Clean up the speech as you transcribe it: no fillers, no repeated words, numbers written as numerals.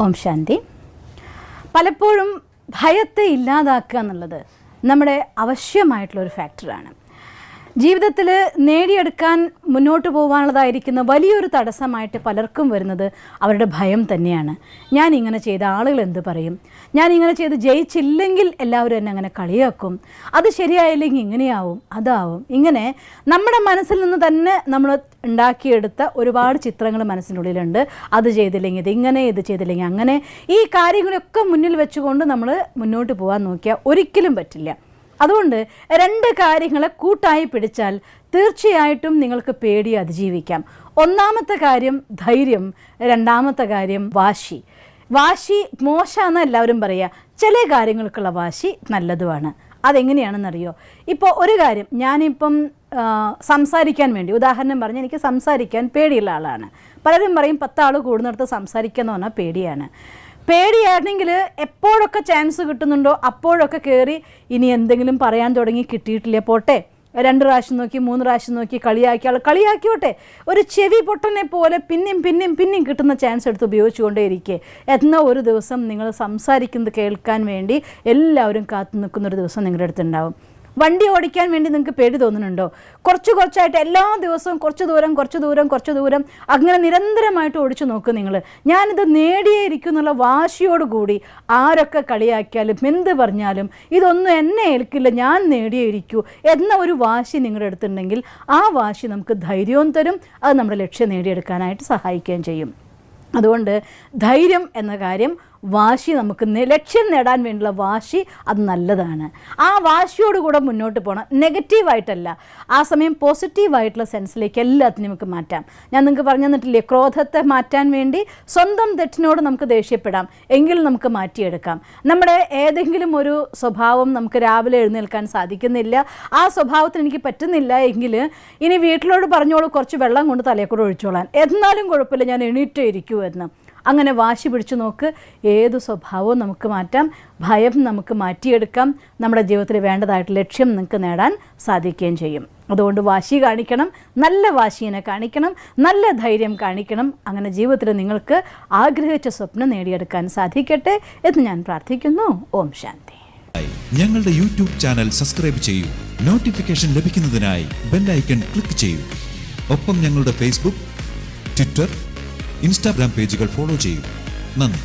ഓം ശാന്തി. പലപ്പോഴും ഭയത്തെ ഇല്ലാതാക്കുക എന്നുള്ളത് നമ്മുടെ ആവശ്യമായിട്ടുള്ളൊരു ഫാക്ടറാണ്. ജീവിതത്തിൽ നേടിയെടുക്കാൻ മുന്നോട്ട് പോകാനുള്ളതായിരിക്കുന്ന വലിയൊരു തടസ്സമായിട്ട് പലർക്കും വരുന്നത് അവരുടെ ഭയം തന്നെയാണ്. ഞാനിങ്ങനെ ചെയ്ത ആളുകൾ എന്ത് പറയും, ഞാനിങ്ങനെ ചെയ്ത് ജയിച്ചില്ലെങ്കിൽ എല്ലാവരും എന്നെ അങ്ങനെ കളിയാക്കും, അത് ശരിയായില്ലെങ്കിൽ ഇങ്ങനെയാവും, അതാവും. ഇങ്ങനെ നമ്മുടെ മനസ്സിൽ നിന്ന് തന്നെ നമ്മൾ ഉണ്ടാക്കിയെടുത്ത ഒരുപാട് ചിത്രങ്ങൾ മനസ്സിനുള്ളിലുണ്ട്. അത് ചെയ്തില്ലെങ്കിൽ ഇത് ഇങ്ങനെ, ഇത് ചെയ്തില്ലെങ്കിൽ അങ്ങനെ. ഈ കാര്യങ്ങളൊക്കെ മുന്നിൽ വെച്ചുകൊണ്ട് നമ്മൾ മുന്നോട്ട് പോകാൻ നോക്കിയാൽ ഒരിക്കലും പറ്റില്ല. അതുകൊണ്ട് രണ്ട് കാര്യങ്ങളെ കൂട്ടായി പിടിച്ചാൽ തീർച്ചയായിട്ടും നിങ്ങൾക്ക് പേടി അതിജീവിക്കാം. ഒന്നാമത്തെ കാര്യം ധൈര്യം, രണ്ടാമത്തെ കാര്യം വാശി. വാശി മോശമാണെന്ന് എല്ലാവരും പറയുക, ചില കാര്യങ്ങൾക്കുള്ള വാശി നല്ലതുമാണ്. അതെങ്ങനെയാണെന്നറിയോ? ഇപ്പോൾ ഒരു കാര്യം, ഞാനിപ്പം സംസാരിക്കാൻ വേണ്ടി ഉദാഹരണം പറഞ്ഞാൽ എനിക്ക് സംസാരിക്കാൻ പേടിയുള്ള ആളാണ്. പലരും പറയും 10 ആൾ കൂടുന്നിടത്ത് സംസാരിക്കുക എന്ന് പറഞ്ഞാൽ പേടിയാണ്. പേടിയാണെങ്കിൽ എപ്പോഴൊക്കെ ചാൻസ് കിട്ടുന്നുണ്ടോ അപ്പോഴൊക്കെ കയറി ഇനി എന്തെങ്കിലും പറയാൻ തുടങ്ങി, കിട്ടിയിട്ടില്ല പോട്ടെ, 2 പ്രാവശ്യം നോക്കി 3 പ്രാവശ്യം നോക്കി കളിയാക്കിയോട്ടെ, ഒരു ചെവി പൊട്ടനെ പോലെ പിന്നെയും കിട്ടുന്ന ചാൻസ് എടുത്ത് ഉപയോഗിച്ചുകൊണ്ടേയിരിക്കെ. എന്നാൽ ഒരു ദിവസം നിങ്ങൾ സംസാരിക്കുന്നത് കേൾക്കാൻ വേണ്ടി എല്ലാവരും കാത്തു നിൽക്കുന്നൊരു ദിവസം നിങ്ങളുടെ അടുത്തുണ്ടാവും. വണ്ടി ഓടിക്കാൻ വേണ്ടി നിങ്ങൾക്ക് പേടി തോന്നുന്നുണ്ടോ? കുറച്ചായിട്ട് എല്ലാ ദിവസവും കുറച്ച് ദൂരം അങ്ങനെ നിരന്തരമായിട്ട് ഓടിച്ചു നോക്കും നിങ്ങൾ. ഞാനിത് നേടിയേ ഇരിക്കും എന്നുള്ള വാശിയോടുകൂടി ആരൊക്കെ കളിയാക്കിയാലും എന്ത് പറഞ്ഞാലും ഇതൊന്നും എന്നെ ഏൽക്കില്ല, ഞാൻ നേടിയേ ഇരിക്കൂ എന്ന ഒരു വാശി നിങ്ങളുടെ അടുത്തുണ്ടെങ്കിൽ ആ വാശി നമുക്ക് ധൈര്യവും തരും, അത് നമ്മുടെ ലക്ഷ്യം നേടിയെടുക്കാനായിട്ട് സഹായിക്കുകയും ചെയ്യും. അതുകൊണ്ട് ധൈര്യം എന്ന കാര്യം, വാശി, നമുക്ക് ലക്ഷ്യം നേടാൻ വേണ്ടിയുള്ള വാശി, അത് നല്ലതാണ്. ആ വാശിയോടുകൂടെ മുന്നോട്ട് പോകണം, നെഗറ്റീവായിട്ടല്ല. ആ സമയം പോസിറ്റീവായിട്ടുള്ള സെൻസിലേക്ക് എല്ലാത്തിനും നമുക്ക് മാറ്റാം. ഞാൻ നിങ്ങൾക്ക് പറഞ്ഞു തന്നിട്ടില്ലേ, ക്രോധത്തെ മാറ്റാൻ വേണ്ടി സ്വന്തം തെറ്റിനോട് നമുക്ക് ദേഷ്യപ്പെടാം, എങ്കിൽ നമുക്ക് മാറ്റിയെടുക്കാം. നമ്മുടെ ഏതെങ്കിലും ഒരു സ്വഭാവം നമുക്ക് രാവിലെ എഴുന്നേൽക്കാൻ സാധിക്കുന്നില്ല, ആ സ്വഭാവത്തിന് എനിക്ക് പറ്റുന്നില്ല എങ്കിൽ ഇനി വീട്ടിലോട് പറഞ്ഞോളൂ കുറച്ച് വെള്ളം കൊണ്ട് തലയെക്കൂടെ ഒഴിച്ചോളാൻ, എന്നാലും കുഴപ്പമില്ല ഞാൻ എണീറ്റേ ഇരിക്കൂ എന്ന്. അങ്ങനെ വാശി പിടിച്ചു നോക്ക്, ഏത് സ്വഭാവവും നമുക്ക് മാറ്റാം, ഭയം നമുക്ക് മാറ്റിയെടുക്കാം, നമ്മുടെ ജീവിതത്തിൽ വേണ്ടതായിട്ട് ലക്ഷ്യം നിങ്ങൾക്ക് നേടാൻ സാധിക്കുകയും ചെയ്യും. അതുകൊണ്ട് വാശി കാണിക്കണം, നല്ല വാശീനെ കാണിക്കണം, നല്ല ധൈര്യം കാണിക്കണം. അങ്ങനെ ജീവിതത്തിൽ നിങ്ങൾക്ക് ആഗ്രഹിച്ച സ്വപ്നം നേടിയെടുക്കാൻ സാധിക്കട്ടെ എന്ന് ഞാൻ പ്രാർത്ഥിക്കുന്നു. ഓം ശാന്തി. ഞങ്ങളുടെ യൂട്യൂബ് ചാനൽ സബ്സ്ക്രൈബ് ചെയ്യൂ. നോട്ടിഫിക്കേഷൻ ലഭിക്കുന്നതിനായി ബെൽ ഐക്കൺ ക്ലിക്ക് ചെയ്യൂ. ഒപ്പം ഞങ്ങളുടെ ഫേസ്ബുക്ക്, ട്വിറ്റർ, ഇൻസ്റ്റാഗ്രാം പേജുകൾ ഫോളോ ചെയ്യൂ. നന്ദി.